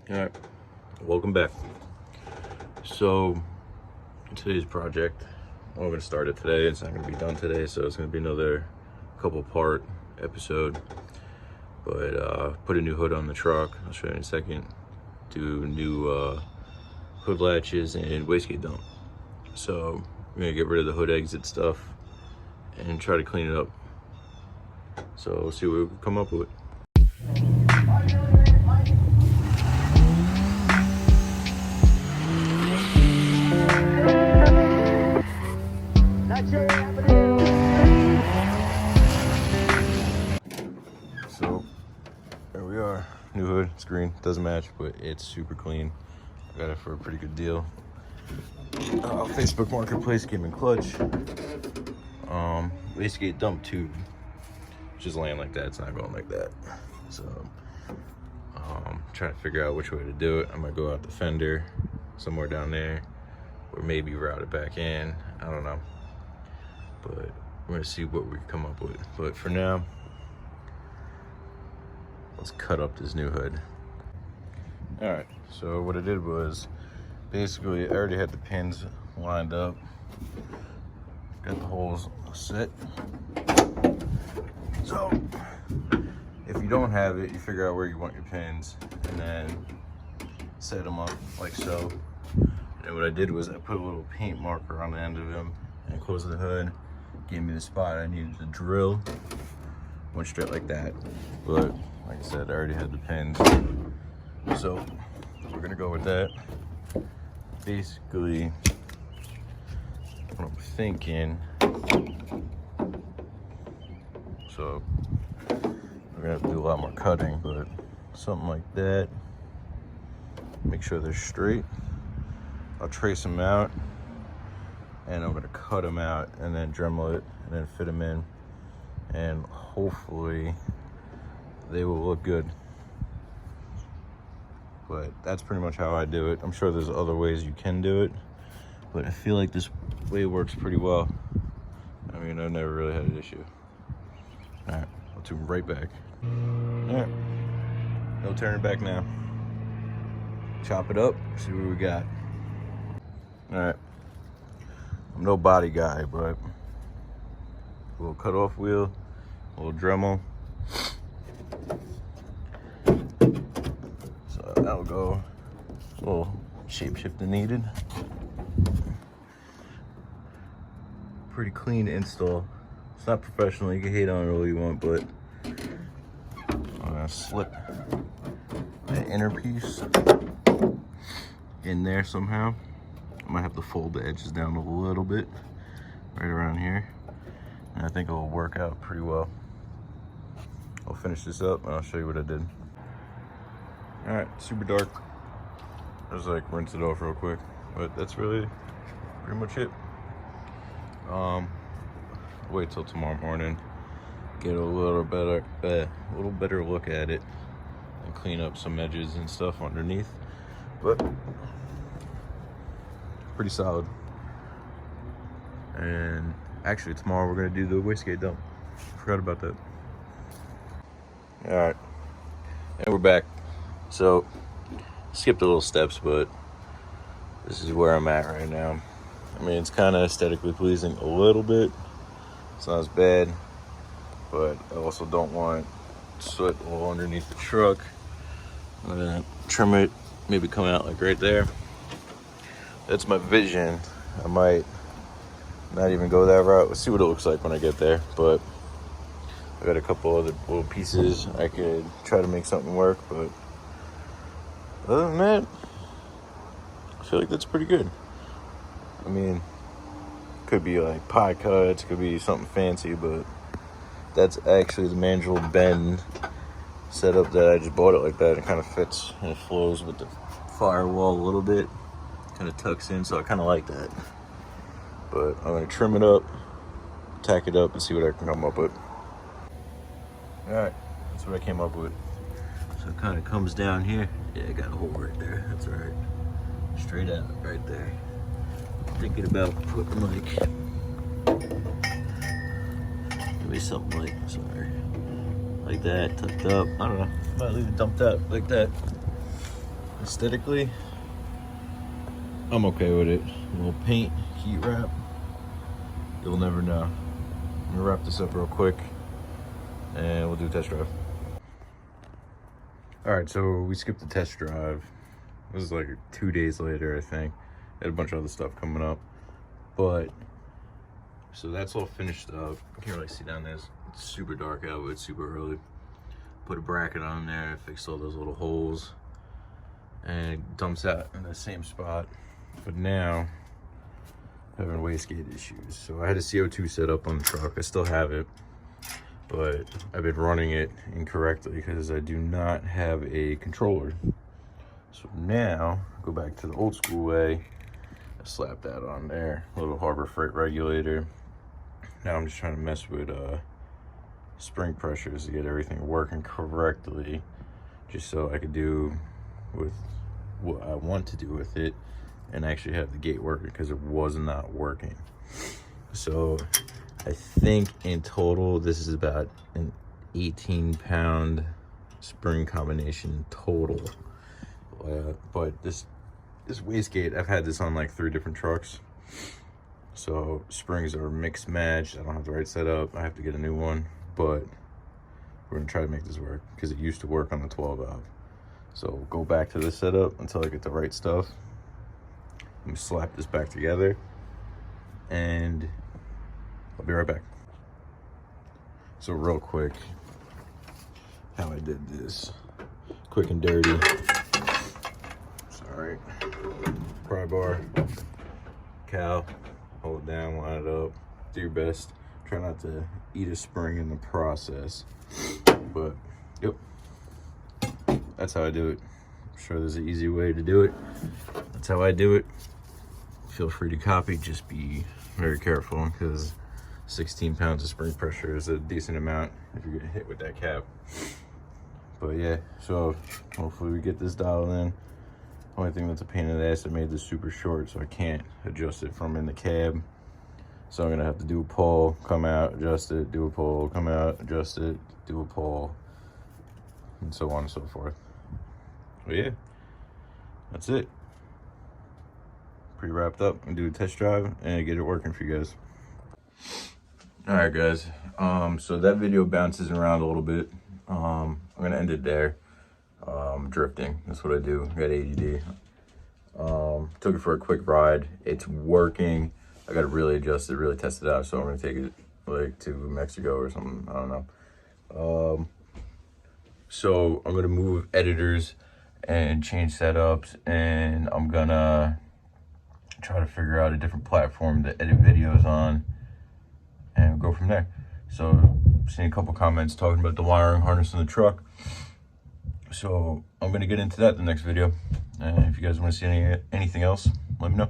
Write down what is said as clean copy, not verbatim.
All right, welcome back. So today's project, I'm gonna start it today. It's not gonna be done today, so it's gonna be another couple part episode. But put a new hood on the truck. I'll show you in a second. Do new hood latches and wastegate dump. So we're gonna get rid of the hood exit stuff and try to clean it up. So we'll see what we can come up with. So there we are. New hood, it's green, doesn't match, but it's super clean. I got it for a pretty good deal. Facebook Marketplace came in clutch. Wastegate dump tube, just laying like that. It's not going like that. So trying to figure out which way to do it. I might go out the fender somewhere down there, or maybe route it back in. I don't know, but we're gonna see what we can come up with. But for now, let's cut up this new hood. All right, so what I did was basically I already had the pins lined up, got the holes set. So if you don't have it, you figure out where you want your pins and then set them up like so. And what I did was I put a little paint marker on the end of them and closed the hood, gave me the spot I needed to drill. Went straight like that, but like I said, I already had the pins, so we're gonna go with that. Basically, what I'm thinking, so we're gonna have to do a lot more cutting, but something like that. Make sure they're straight. I'll trace them out, and I'm gonna cut them out, and then Dremel it, and then fit them in, and hopefully they will look good. But that's pretty much how I do it. I'm sure there's other ways you can do it, but I feel like this way works pretty well. I mean, I've never really had an issue. All right, I'll tune right back. All right, no turning back now. Chop it up, see what we got. All right, I'm no body guy, but a little cut-off wheel, a little Dremel. So that'll go. A little shapeshifter needed. Pretty clean install. It's not professional. You can hate on it all you want, but I'm gonna slip the inner piece in there somehow. I might have to fold the edges down a little bit, right around here. And I think it'll work out pretty well. I'll finish this up and I'll show you what I did. All right, super dark. I just like rinse it off real quick, but that's really pretty much it. Wait till tomorrow morning, get a little better look at it, and clean up some edges and stuff underneath. But pretty solid. And actually tomorrow we're gonna do the wastegate dump. Forgot about that. All right, and we're back. So skipped a little steps, but this is where I'm at right now. I mean, it's kind of aesthetically pleasing a little bit. It's not as bad, but I also don't want soot all underneath the truck. I'm gonna trim it, maybe come out like right there. That's my vision. I might not even go that route. Let's see what it looks like when I get there. But I got a couple other little pieces. I could try to make something work, but other than that, I feel like that's pretty good. I mean, could be like pie cuts, could be something fancy, but that's actually the mandrel bend setup that I just bought it like that. It kind of fits and it flows with the firewall a little bit. Kind of tucks in, so I kind of like that. But I'm gonna trim it up, tack it up, and see what I can come up with. All right, that's what I came up with. So it kind of comes down here. Yeah, I got a hole right there. That's all right. Straight out right there. Thinking about putting maybe something like that, tucked up. I don't know. Might leave it dumped out like that. aesthetically, I'm okay with it. A little paint, heat wrap, you'll never know. I'm gonna wrap this up real quick and we'll do a test drive. All right, so we skipped the test drive. This is like 2 days later, I think. Had a bunch of other stuff coming up, but so that's all finished up. You can't really see down there. It's super dark out, but it's super early. Put a bracket on there, fixed all those little holes, and it dumps out in the same spot. But now, I'm having wastegate issues. So I had a CO2 set up on the truck. I still have it, but I've been running it incorrectly because I do not have a controller. So now, go back to the old school way. I slap that on there, a little Harbor Freight regulator. Now I'm just trying to mess with spring pressures to get everything working correctly, just so I could do with what I want to do with it and actually have the gate working, because it was not working. So I think in total this is about an 18-pound spring combination total. But this wastegate, I've had this on like 3 different trucks, so springs are mixed matched. I don't have the right setup. I have to get a new one, but we're gonna try to make this work because it used to work on the 12 valve. So go back to this setup until I get the right stuff. Let me slap this back together and I'll be right back. So real quick, how I did this, quick and dirty. Sorry, pry bar, cowl, hold it down, line it up, do your best. Try not to eat a spring in the process, but yep, that's how I do it. I'm sure there's an easy way to do it. That's how I do it. Feel free to copy, just be very careful, because 16 pounds of spring pressure is a decent amount if you're getting hit with that cap. But yeah, so hopefully we get this dialed in. Only thing that's a pain in the ass, I made this super short, so I can't adjust it from in the cab. So I'm gonna have to do a pull, come out, adjust it, do a pull, come out, adjust it, do a pull, and so on and so forth. But yeah, that's it. Pretty wrapped up. I'm gonna do a test drive and get it working for you guys. All right, guys. So that video bounces around a little bit. I'm gonna end it there. Drifting, that's what I do. I got ADD. Took it for a quick ride. It's working. I gotta really adjust it, really test it out. So I'm gonna take it like to Mexico or something. I don't know. So I'm gonna move editors and change setups, and I'm gonna try to figure out a different platform to edit videos on and go from there. So I've seen a couple comments talking about the wiring harness in the truck. So I'm gonna get into that in the next video. And if you guys want to see anything else, let me know.